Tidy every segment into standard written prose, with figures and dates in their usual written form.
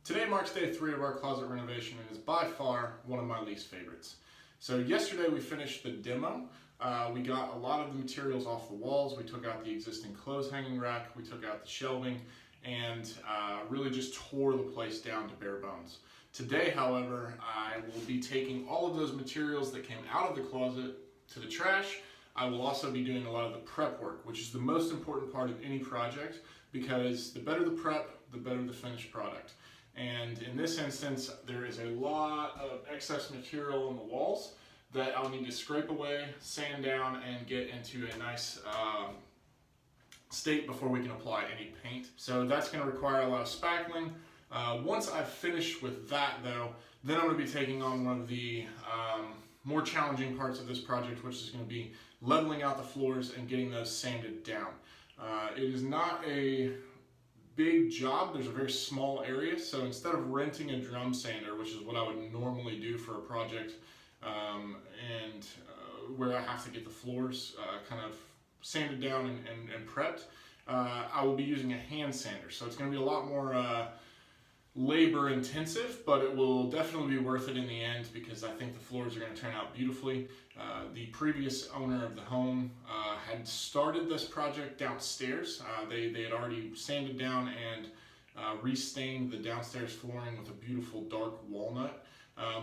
Today marks day 3 of our closet renovation and is by far one of my least favorites. So yesterday we finished the demo. We got a lot of the materials off the walls. We took out the existing clothes hanging rack, we took out the shelving, and really just tore the place down to bare bones. Today, however, I will be taking all of those materials that came out of the closet to the trash. I will also be doing a lot of the prep work, which is the most important part of any project, because the better the prep, the better the finished product. And in this instance, there is a lot of excess material on the walls that I'll need to scrape away, sand down, and get into a nice state before we can apply any paint. So that's going to require a lot of spackling. Once I've finished with that though, then I'm going to be taking on one of the more challenging parts of this project, which is going to be leveling out the floors and getting those sanded down. It is not a big job. There's a very small area, so instead of renting a drum sander, which is what I would normally do for a project, where I have to get the floors kind of sanded down and prepped, I will be using a hand sander. So it's going to be a lot more labor intensive, but it will definitely be worth it in the end because I think the floors are going to turn out beautifully. The previous owner of the home had started this project downstairs. They had already sanded down and restained the downstairs flooring with a beautiful dark walnut,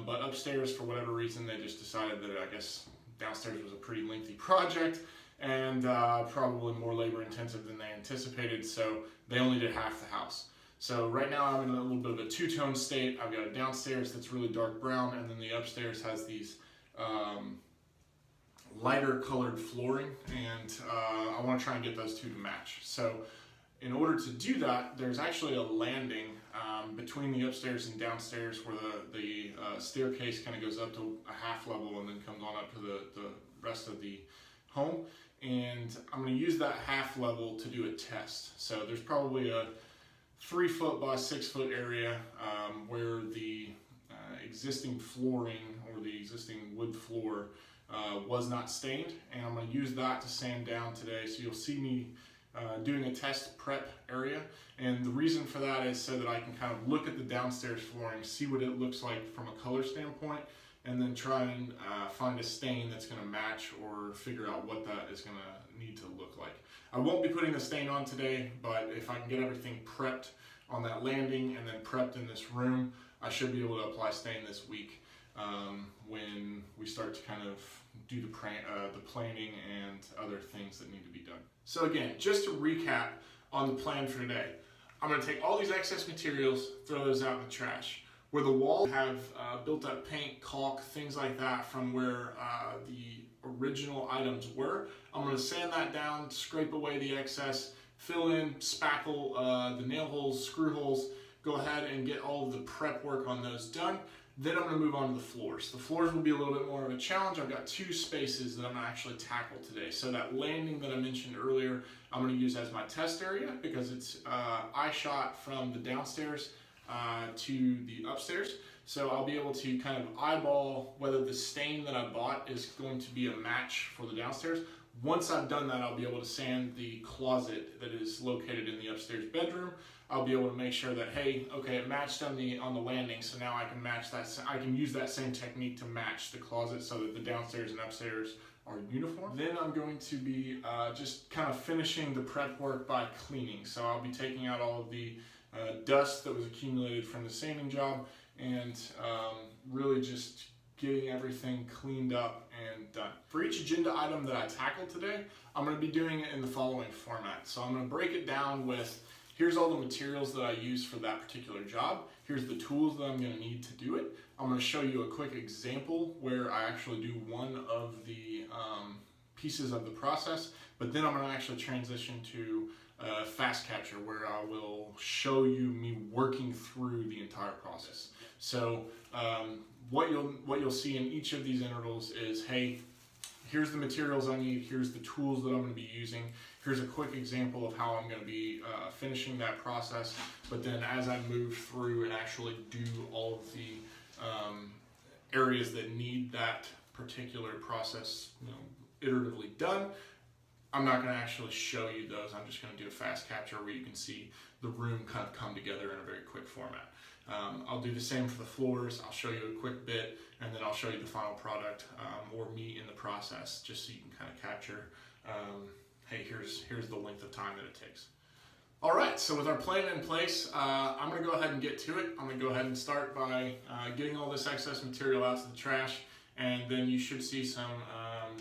but upstairs, for whatever reason, they just decided that I guess downstairs was a pretty lengthy project and probably more labor intensive than they anticipated, so they only did half the house. So right now I'm in a little bit of a two-tone state. I've got a downstairs that's really dark brown, and then the upstairs has these lighter colored flooring, and I want to try and get those two to match. So in order to do that, there's actually a landing between the upstairs and downstairs where the staircase kind of goes up to a half level and then comes on up to the rest of the home. And I'm going to use that half level to do a test. So there's probably a 3-foot by 6-foot area where the existing flooring or the existing wood floor was not stained, and I'm going to use that to sand down today. So you'll see me doing a test prep area, and the reason for that is so that I can kind of look at the downstairs flooring, see what it looks like from a color standpoint, and then try and find a stain that's going to match or figure out what that is going to need to look like. I won't be putting the stain on today, but if I can get everything prepped on that landing and then prepped in this room, I should be able to apply stain this week when we start to kind of do the planning and other things that need to be done. So again, just to recap on the plan for today, I'm going to take all these excess materials, throw those out in the trash. Where the walls have built up paint, caulk, things like that from where the original items were, I'm going to sand that down, scrape away the excess, fill in, spackle the nail holes, screw holes, go ahead and get all of the prep work on those done. Then I'm going to move on to the floors. The floors will be a little bit more of a challenge. I've got 2 spaces that I'm going to actually tackle today. So that landing that I mentioned earlier, I'm going to use as my test area because it's eye shot from the downstairs to the upstairs. So I'll be able to kind of eyeball whether the stain that I bought is going to be a match for the downstairs. Once I've done that, I'll be able to sand the closet that is located in the upstairs bedroom. I'll be able to make sure that, hey, okay, it matched on the landing, so now I can match that. I can use that same technique to match the closet so that the downstairs and upstairs are uniform. Then I'm going to be just kind of finishing the prep work by cleaning. So I'll be taking out all of the dust that was accumulated from the sanding job and really just getting everything cleaned up and done. For each agenda item that I tackle today, I'm going to be doing it in the following format. So I'm going to break it down with, here's all the materials that I use for that particular job. Here's the tools that I'm going to need to do it. I'm going to show you a quick example where I actually do one of the pieces of the process, but then I'm going to actually transition to fast capture where I will show you me working through the entire process. So what you'll see in each of these intervals is, hey, here's the materials I need, here's the tools that I'm going to be using, here's a quick example of how I'm going to be finishing that process, but then as I move through and actually do all of the areas that need that particular process, iteratively done, I'm not going to actually show you those. I'm just going to do a fast capture where you can see the room kind of come together in a very quick format. I'll do the same for the floors. I'll show you a quick bit, and then I'll show you the final product or me in the process, just so you can kind of capture, hey, here's the length of time that it takes. All right, so with our plan in place, I'm gonna go ahead and get to it. I'm gonna go ahead and start by getting all this excess material out to the trash, and then you should see some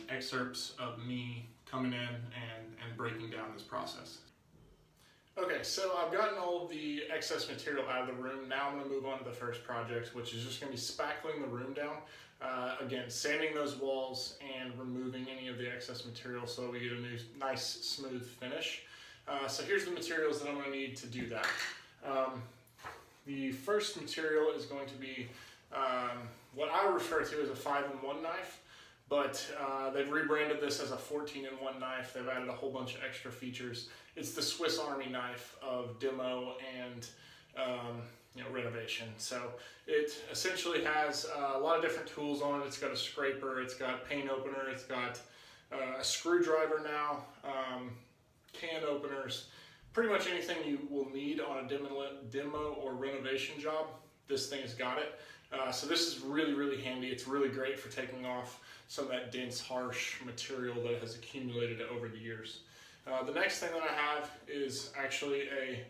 excerpts of me coming in and breaking down this process. Okay, so I've gotten all of the excess material out of the room. Now I'm going to move on to the first project, which is just going to be spackling the room down. Again, sanding those walls and removing any of the excess material so that we get a nice smooth finish. So here's the materials that I'm going to need to do that. The first material is going to be what I refer to as a 5-in-1 knife. But they've rebranded this as a 14-in-1 knife. They've added a whole bunch of extra features. It's the Swiss Army knife of demo and renovation. So it essentially has a lot of different tools on it. It's got a scraper, it's got paint opener, it's got a screwdriver now, can openers, pretty much anything you will need on a demo or renovation job. This thing has got it. So this is really, really handy. It's really great for taking off some of that dense, harsh material that has accumulated over the years. The next thing that I have is actually a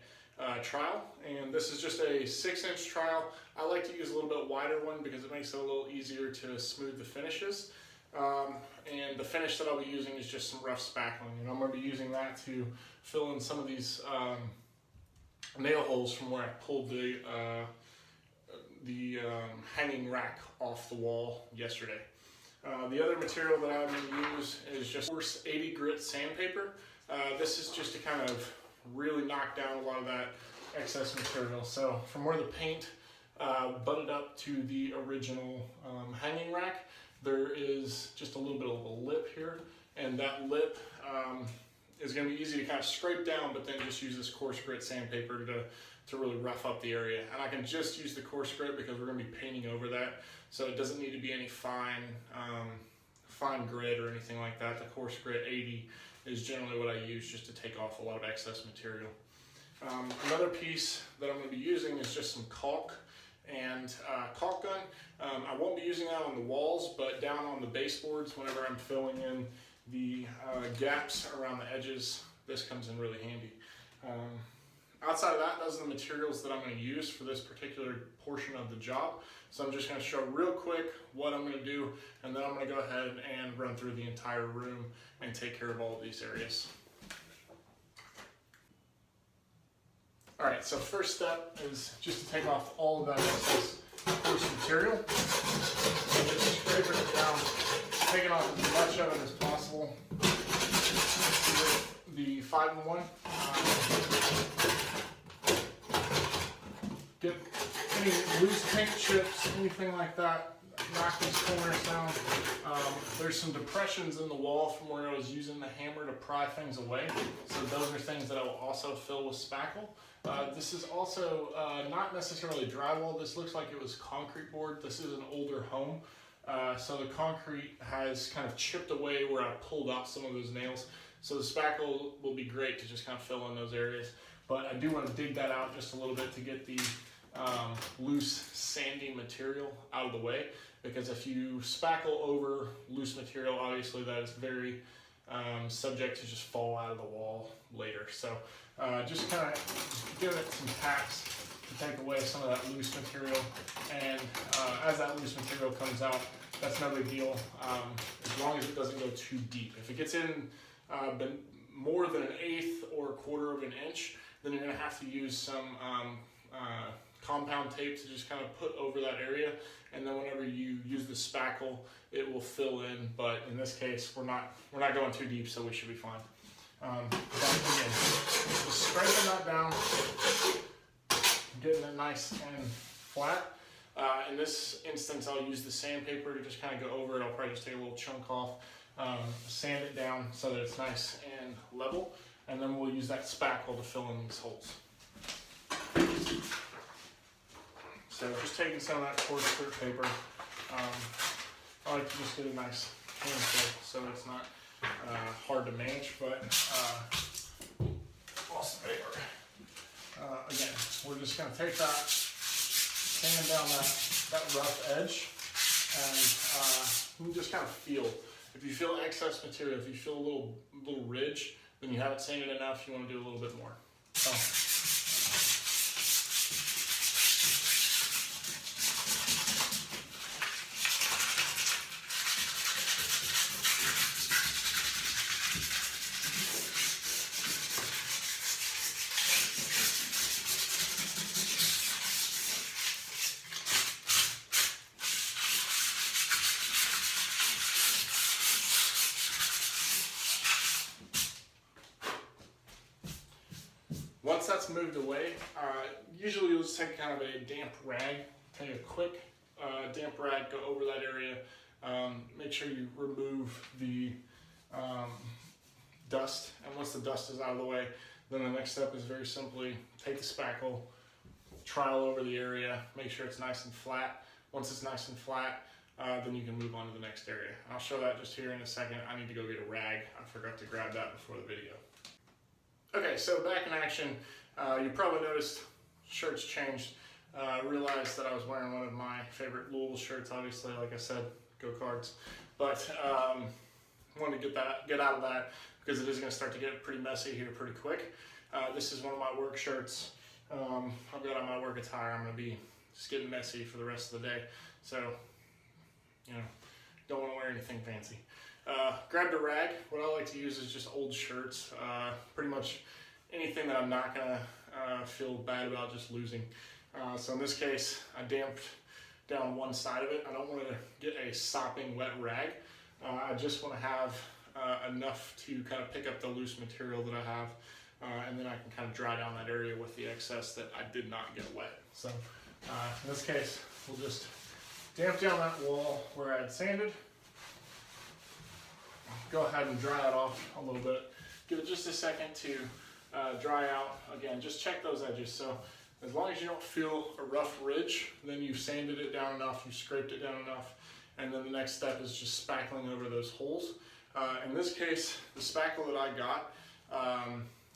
trowel, and this is just a 6-inch trowel. I like to use a little bit wider one because it makes it a little easier to smooth the finishes. And the finish that I'll be using is just some rough spackling, and I'm going to be using that to fill in some of these nail holes from where I pulled the hanging rack off the wall yesterday. The other material that I'm going to use is just coarse 80 grit sandpaper. This is just to kind of really knock down a lot of that excess material. So from where the paint butted up to the original hanging rack, there is just a little bit of a lip here, and that lip is going to be easy to kind of scrape down, but then just use this coarse grit sandpaper to really rough up the area. And I can just use the coarse grit because we're going to be painting over that, so it doesn't need to be any fine grit or anything like that. The coarse grit 80 is generally what I use just to take off a lot of excess material. Another piece that I'm going to be using is just some caulk and caulk gun. I won't be using that on the walls, but down on the baseboards, whenever I'm filling in the gaps around the edges, this comes in really handy. Outside of that, those are the materials that I'm going to use for this particular portion of the job. So I'm just going to show real quick what I'm going to do, and then I'm going to go ahead and run through the entire room and take care of all of these areas. Alright, so first step is just to take off all of that excess coarse material and just scraping it down, taking off as much of it as possible. With the 5-in-1, get any loose paint chips, anything like that, knock these corners down. There's some depressions in the wall from where I was using the hammer to pry things away, so those are things that I will also fill with spackle. This is also not necessarily drywall. This looks like it was concrete board. This is an older home, so the concrete has kind of chipped away where I pulled out some of those nails. So the spackle will be great to just kind of fill in those areas. But I do want to dig that out just a little bit to get the loose sandy material out of the way, because if you spackle over loose material, obviously that is very subject to just fall out of the wall later. So just kind of give it some pats to take away some of that loose material, and as that loose material comes out, that's no big deal, as long as it doesn't go too deep. If it gets in more than 1/8 or 1/4 of an inch, then you're going to have to use some compound tape to just kind of put over that area, and then whenever you use the spackle, it will fill in. But in this case, we're not going too deep, so we should be fine. But again, just scraping that down, getting it nice and flat. In this instance, I'll use the sandpaper to just kind of go over it. I'll probably just take a little chunk off, sand it down so that it's nice and level, and then we'll use that spackle to fill in these holes. So just taking some of that coarse grit paper, I like to just get a nice handful so it's not hard to manage, but lost the paper. Again, we're just going to take that, sand down that rough edge, and you just kind of feel. If you feel excess material, if you feel a little ridge, then you haven't sanded enough, you want to do a little bit more. So, once that's moved away, usually you'll just take kind of a damp rag, take a quick damp rag, go over that area, make sure you remove the dust, and once the dust is out of the way, then the next step is very simply take the spackle, trowel over the area, make sure it's nice and flat. Once it's nice and flat, then you can move on to the next area. I'll show that just here in a second. I need to go get a rag. I forgot to grab that before the video. Okay, so back in action, you probably noticed shirts changed. Realized that I was wearing one of my favorite Louisville shirts, obviously, like I said, go Cards. But wanted to get out of that because it is going to start to get pretty messy here pretty quick. This is one of my work shirts. I've got on my work attire. I'm going to be just getting messy for the rest of the day. So, you know, don't want to wear anything fancy. Grabbed a rag. What I like to use is just old shirts. Pretty much anything that I'm not going to feel bad about just losing. So in this case, I damped down one side of it. I don't want to get a sopping wet rag. I just want to have enough to kind of pick up the loose material that I have. And then I can kind of dry down that area with the excess that I did not get wet. So in this case, we'll just damp down that wall where I had sanded. Go ahead and dry it off a little bit. Give it just a second to dry out. Again, just check those edges. So as long as you don't feel a rough ridge, then you've sanded it down enough, you've scraped it down enough, and then the next step is just spackling over those holes. In this case, the spackle that I got,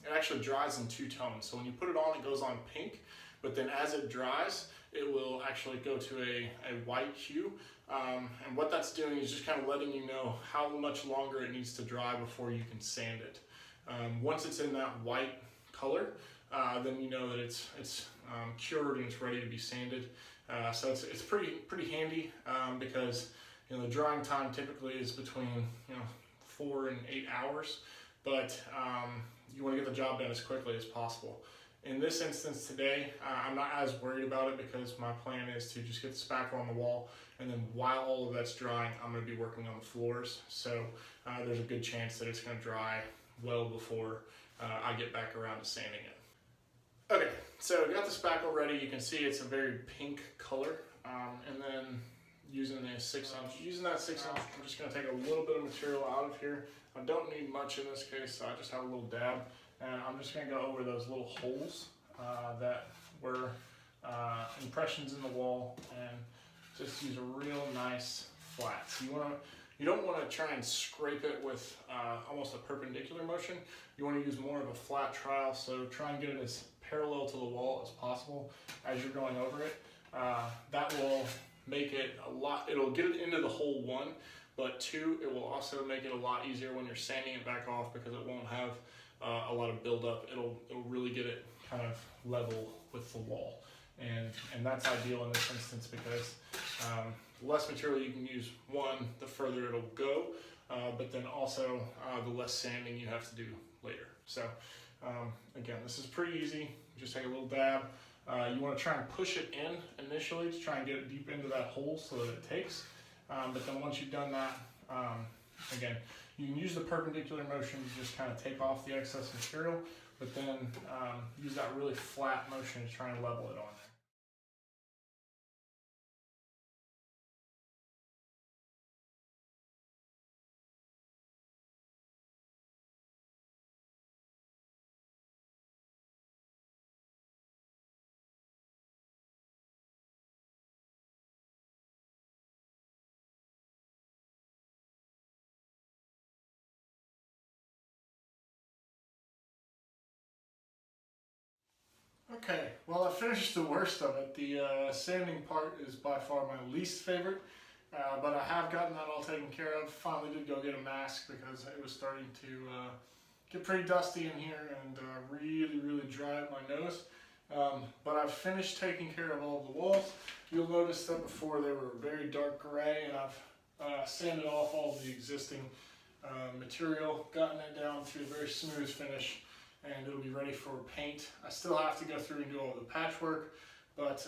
it actually dries in two tones. So when you put it on, it goes on pink, but then as it dries, it will actually go to a white hue. And what that's doing is just kind of letting you know how much longer it needs to dry before you can sand it. Once it's in that white color, then you know that it's cured and it's ready to be sanded. So it's pretty handy because the drying time typically is between 4 and 8 hours, but you want to get the job done as quickly as possible. In this instance today, I'm not as worried about it because my plan is to just get the spackle on the wall, and then while all of that's drying, I'm going to be working on the floors. So there's a good chance that it's going to dry well before I get back around to sanding it. Okay, so got the spackle ready. You can see it's a very pink color, and then using the 6-ounce, I'm just going to take a little bit of material out of here. I don't need much in this case, so I just have a little dab. And I'm just going to go over those little holes that were impressions in the wall, and just use a real nice flat. So you don't want to try and scrape it with almost a perpendicular motion. You want to use more of a flat trowel. So try and get it as parallel to the wall as possible as you're going over it. That will make it it'll get it into the hole 1, but 2, it will also make it a lot easier when you're sanding it back off because it won't have a lot of buildup. It'll really get it kind of level with the wall, and that's ideal in this instance because the less material you can use, the further it'll go, but then also the less sanding you have to do later. So again, this is pretty easy. Just take a little dab. You want to try and push it in initially to try and get it deep into that hole so that it takes. But then once you've done that, again, you can use the perpendicular motion to just kind of take off the excess material, but then use that really flat motion to try and level it on there. Okay, well I finished the worst of it. The sanding part is by far my least favorite, but I have gotten that all taken care of. Finally did go get a mask because it was starting to get pretty dusty in here and really dry up my nose. But I've finished taking care of all of the walls. You'll notice that before they were very dark gray, and I've sanded off all of the existing material, gotten it down to a very smooth finish, and it'll be ready for paint. I still have to go through and do all the patchwork, but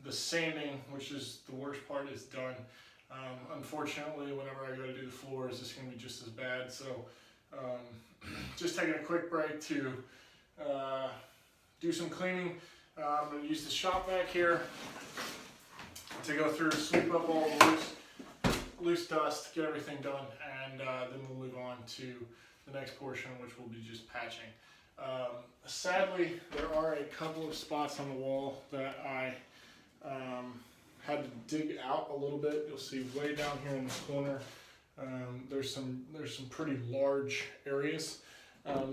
the sanding, which is the worst part, is done. Unfortunately, whenever I go to do the floors, it's going to be just as bad. So just taking a quick break to do some cleaning. I'm going to use the shop vac here to go through, sweep up all the loose dust, get everything done, and then we'll move on to the next portion, which will be just patching. Sadly, there are a couple of spots on the wall that I had to dig out a little bit. You'll see way down here in the corner, there's some pretty large areas.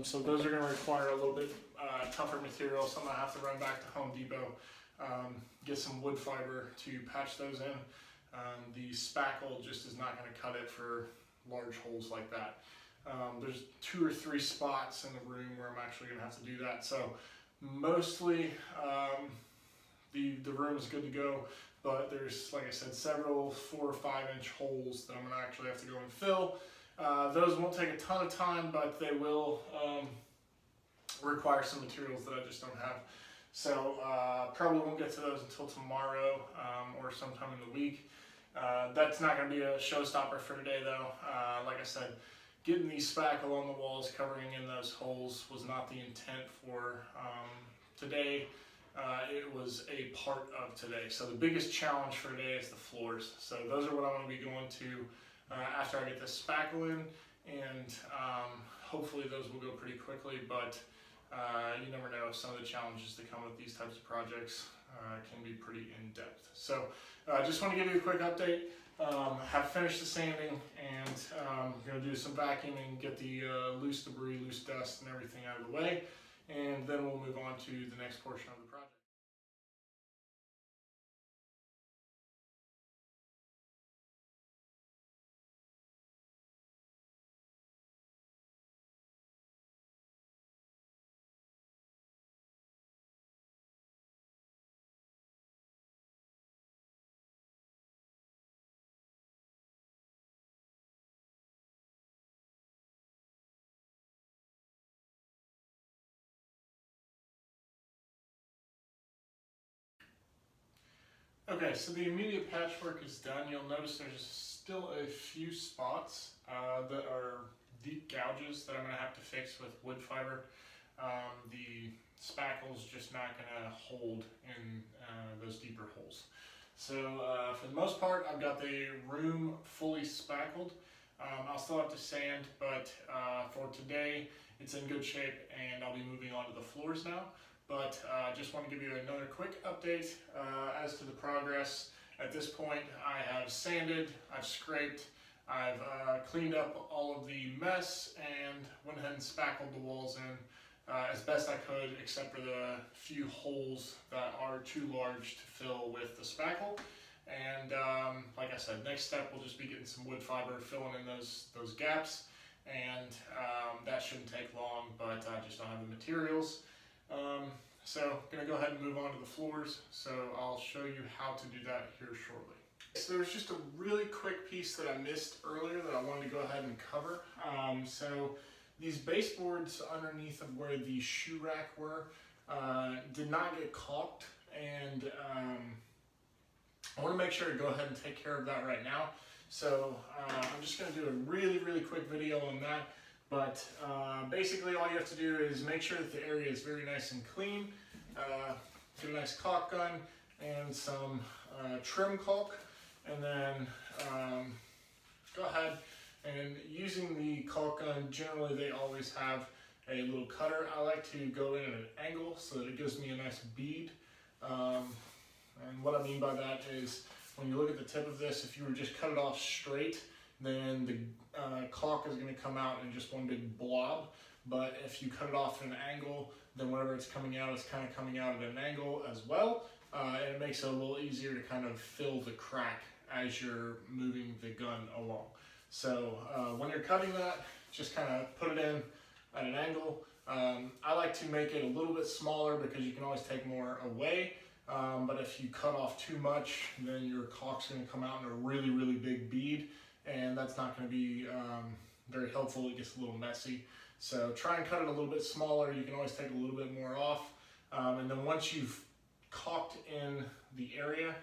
So those are going to require a little bit tougher material, something I have to run back to Home Depot, get some wood fiber to patch those in. The spackle just is not going to cut it for large holes like that. There's 2 or 3 spots in the room where I'm actually going to have to do that. So mostly the room is good to go, but there's, like I said, several 4 or 5 inch holes that I'm going to actually have to go and fill. Those won't take a ton of time, but they will require some materials that I just don't have. So probably won't get to those until tomorrow or sometime in the week. That's not going to be a showstopper for today though. Like I said, getting the spackle on the walls, covering in those holes was not the intent for today. It was a part of today. So the biggest challenge for today is the floors. So those are what I'm going to be going to after I get this spackle in, and hopefully those will go pretty quickly, but you never know. Some of the challenges that come with these types of projects can be pretty in-depth. So I just want to give you a quick update. Have finished the sanding, and I'm going to do some vacuuming, get the loose debris, loose dust and everything out of the way, and then we'll move on to the next portion of the project. Okay, so the immediate patchwork is done. You'll notice there's still a few spots that are deep gouges that I'm going to have to fix with wood fiber. The spackle's just not going to hold in those deeper holes. So for the most part, I've got the room fully spackled. I'll still have to sand, but for today, it's in good shape, and I'll be moving on to the floors now. But I just want to give you another quick update as to the progress. At this point, I have sanded, I've scraped, I've cleaned up all of the mess, and went ahead and spackled the walls in as best I could, except for the few holes that are too large to fill with the spackle. And like I said, next step will just be getting some wood fiber, filling in those gaps, and that shouldn't take long, but I just don't have the materials. So I'm going to go ahead and move on to the floors, so I'll show you how to do that here shortly. So there's just a really quick piece that I missed earlier that I wanted to go ahead and cover. So these baseboards underneath of where the shoe rack were did not get caulked, and I want to make sure to go ahead and take care of that right now. So I'm just going to do a really quick video on that. But basically all you have to do is make sure that the area is very nice and clean. Get a nice caulk gun and some trim caulk, and then go ahead and using the caulk gun, generally they always have a little cutter. I like to go in at an angle so that it gives me a nice bead. And what I mean by that is when you look at the tip of this, if you were just cut it off straight, then the caulk is going to come out in just one big blob. but if you cut it off at an angle, then whenever it's coming out, it's kind of coming out at an angle as well, and it makes it a little easier to kind of fill the crack as you're moving the gun along. So when you're cutting that, just kind of put it in at an angle. I like to make it a little bit smaller because you can always take more away. But if you cut off too much, then your caulk's going to come out in a really, really big bead, and that's not going to be very helpful. It gets a little messy. So try and cut it a little bit smaller. You can always take a little bit more off. And then once you've caulked in the area,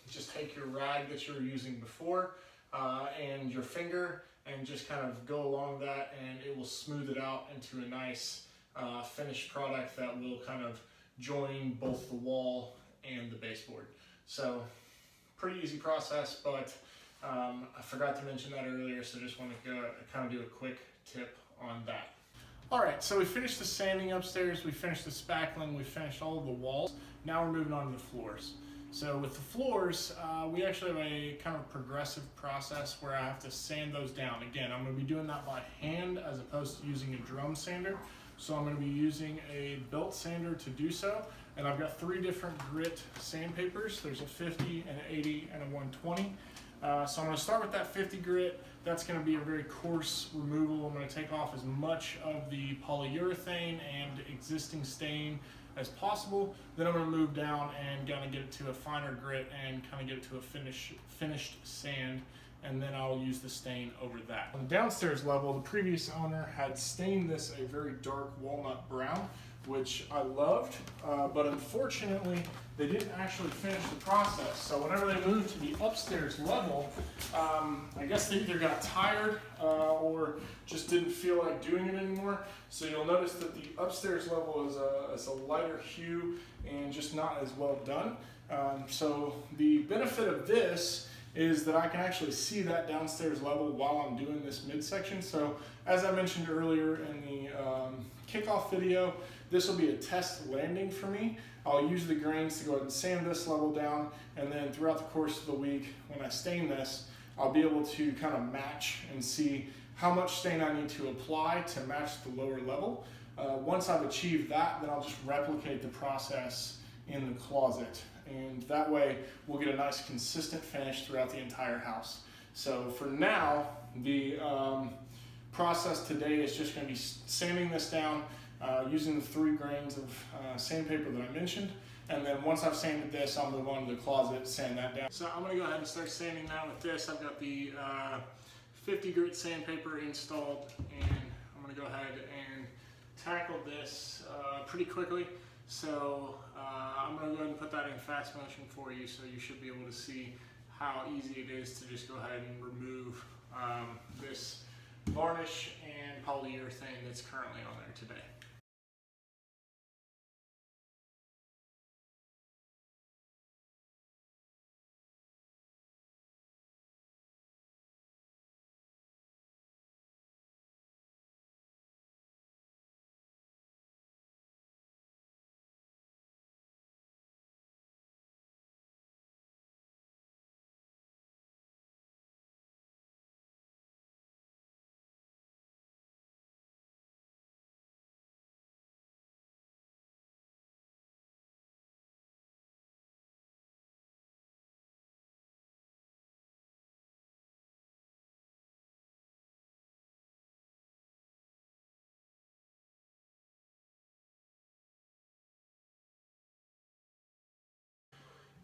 just take your rag that you were using before and your finger and just kind of go along that, and it will smooth it out into a nice finished product that will kind of join both the wall and the baseboard. So pretty easy process, but I forgot to mention that earlier, so just want to kind of do a quick tip on that. All right, so we finished the sanding upstairs, we finished the spackling, we finished all of the walls. Now we're moving on to the floors. So with the floors, we actually have a kind of progressive process where I have to sand those down. Again, I'm going to be doing that by hand as opposed to using a drum sander. So I'm going to be using a belt sander to do so. And I've got 3 different grit sandpapers. There's a 50, an 80, and a 120. So I'm going to start with that 50 grit. That's going to be a very coarse removal. I'm going to take off as much of the polyurethane and existing stain as possible. Then I'm going to move down and kind of get it to a finer grit and kind of get it to a finished sand, and then I'll use the stain over that. On the downstairs level, the previous owner had stained this a very dark walnut brown, which I loved, but unfortunately they didn't actually finish the process. So whenever they moved to the upstairs level, I guess they either got tired or just didn't feel like doing it anymore. So you'll notice that the upstairs level is a lighter hue and just not as well done. So the benefit of this is that I can actually see that downstairs level while I'm doing this midsection. So as I mentioned earlier in the kickoff video, this will be a test landing for me. I'll use the grains to go ahead and sand this level down, and then throughout the course of the week, when I stain this, I'll be able to kind of match and see how much stain I need to apply to match the lower level. Once I've achieved that, then I'll just replicate the process in the closet, and that way we'll get a nice consistent finish throughout the entire house. So for now, the process today is just going to be sanding this down using the 3 grains of sandpaper that I mentioned, and then once I've sanded this, I'll move on to the closet, sand that down. So I'm going to go ahead and start sanding now with this. I've got the 50 grit sandpaper installed, and I'm going to go ahead and tackle this pretty quickly. So I'm going to go ahead and put that in fast motion for you, so you should be able to see how easy it is to just go ahead and remove this varnish and polyurethane that's currently on there today.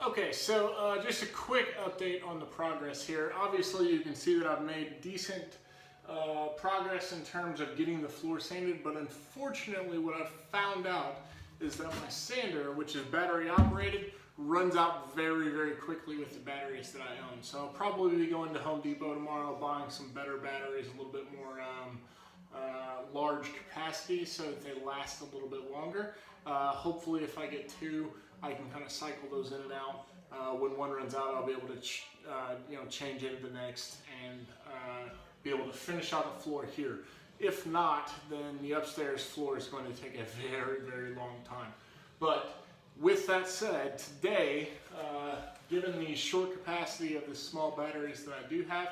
Okay, so just a quick update on the progress here. Obviously you can see that I've made decent progress in terms of getting the floor sanded, but unfortunately what I've found out is that my sander, which is battery operated, runs out very, very quickly with the batteries that I own. So I'll probably be going to Home Depot tomorrow, buying some better batteries, a little bit more large capacity so that they last a little bit longer. Hopefully if I get 2, I can kind of cycle those in and out. When one runs out, I'll be able to change into the next and be able to finish out the floor here. If not, then the upstairs floor is going to take a very, very long time. But with that said, today, given the short capacity of the small batteries that I do have,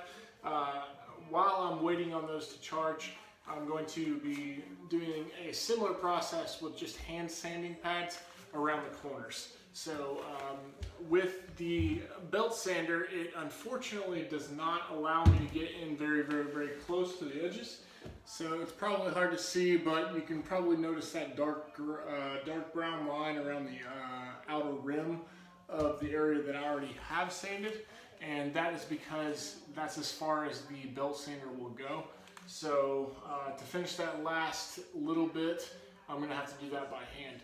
while I'm waiting on those to charge, I'm going to be doing a similar process with just hand sanding pads around the corners. So with the belt sander, it unfortunately does not allow me to get in very, very, very close to the edges. So it's probably hard to see, but you can probably notice that dark brown line around the outer rim of the area that I already have sanded. And that is because that's as far as the belt sander will go. So to finish that last little bit, I'm going to have to do that by hand.